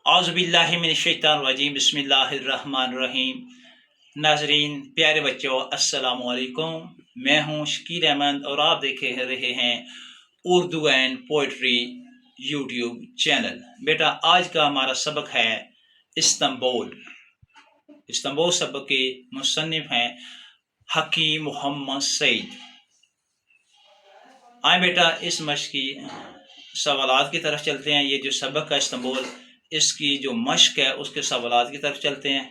औज़ुबिल्लाहि मिनश्शैतानिर्रजीम बिस्मिल्लाहिर्रहमानिर्रहीम। नाजरीन प्यारे बच्चों, अस्सलामु अलैकुम। मैं हूँ शकील अहमद और आप देख रहे हैं Urdu and poetry YouTube channel. बेटा, आज का हमारा सबक है इस्तांबुल। इस्तांबुल सबक के मुसन्निफ हैं हकीम मोहम्मद सईद। आए बेटा, इस मश्क की सवालात की तरफ चलते हैं। ये जो सबक है इस्तांबुल, इसकी जो मश्क है उसके सवालात की तरफ चलते हैं।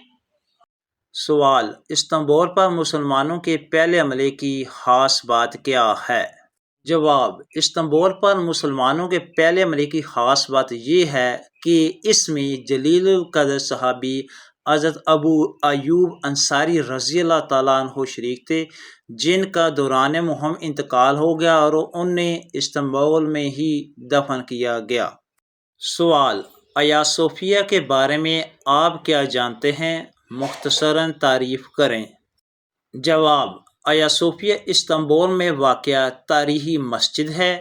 सवाल: इस्तांबुल पर मुसलमानों के पहले हमले की खास बात क्या है? जवाब: इस्तांबुल पर मुसलमानों के पहले हमले की खास बात ये है कि इसमें जलीलुल कद्र सहाबी हज़रत अबू अयूब अंसारी रज़ी अल्लाह ताला अन्हु शरीक थे, जिनका दौरान मुहिम इंतकाल हो गया और उन्हें इस्तांबुल में ही दफन किया गया। सवाल: आया सोफिया के बारे में आप क्या जानते हैं? मुख्तसरन तारीफ करें। जवाब: आया सोफिया इस्तांबुल में वाक़या तारीख़ी मस्जिद है।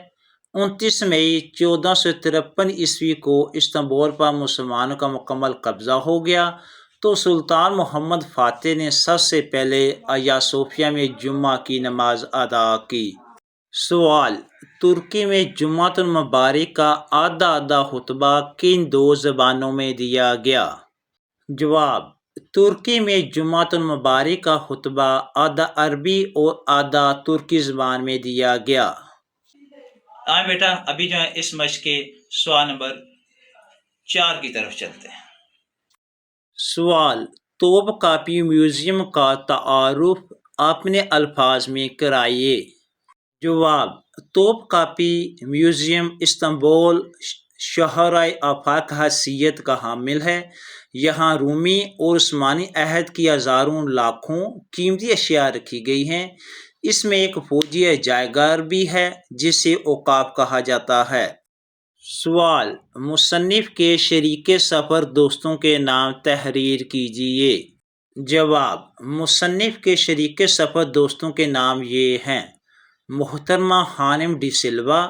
29 मई 1453 ईस्वी को इस्तांबुल पर मुसलमानों का मुकम्मल कब्ज़ा हो गया तो सुल्तान मोहम्मद फ़ातिह ने सबसे पहले आया सोफिया में जुम्मा की नमाज अदा की। सवाल: तुर्की में जुम्मतुल मुबारक का आधा खुतबा किन दो ज़बानों में दिया गया? जवाब: तुर्की में जुम्मतुल मुबारक का खुतबा आधा अरबी और आधा तुर्की ज़बान में दिया गया। आए बेटा, अभी जो है इस मश्क के सवाल नंबर 4 की तरफ चलते हैं। सवाल: तोप कापी म्यूजियम का तारुफ अपने अल्फाज में कराइए। जवाब: तोप कापी म्यूजियम इस्तांबुल शहर आफाक हैसियत का हामिल है। यहाँ रूमी और उस्मानी अहद की हज़ारों लाखों कीमती अशिया रखी गई हैं। इसमें एक फौजी जायगार भी है जिसे औकाफ कहा जाता है। सवाल: मुसन्निफ के शरीके सफ़र दोस्तों के नाम तहरीर कीजिए। जवाब: मुसन्निफ के शरीके सफ़र दोस्तों के नाम ये हैं: मोहतरमा हानिम डी सिल्वा,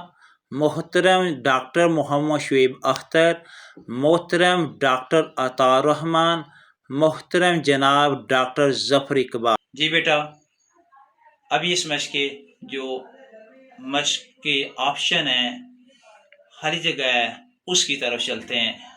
मोहतरम डॉक्टर मोहम्मद शुएब अख्तर, मोहतरम डॉक्टर अताउर रहमान, मोहतरम जनाब डॉक्टर जफर इकबाल। जी बेटा, अभी इस मश्क के जो मश्क के ऑप्शन हैं हर जगह है उसकी तरफ चलते हैं।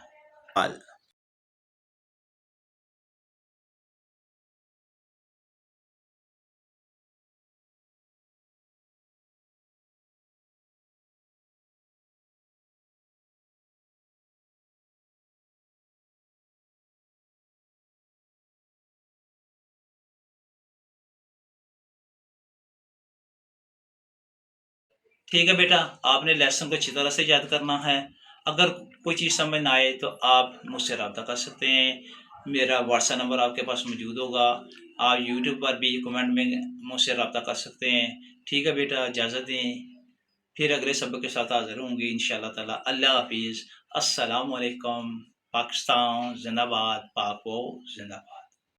ठीक है बेटा, आपने लेसन को अच्छी तरह से याद करना है। अगर कोई चीज़ समझ ना आए तो आप मुझसे रब्ता कर सकते हैं। मेरा व्हाट्सएप नंबर आपके पास मौजूद होगा। आप यूट्यूब पर भी कमेंट में मुझसे रब्ता कर सकते हैं। ठीक है बेटा, इजाज़त दें। फिर अगले सबक के साथ हाजिर होंगे इंशाअल्लाह ताला। अल्लाह हाफिज़। अस्सलामु अलैकुम। पाकिस्तान जिंदाबाद, पाक हो जिंदाबाद।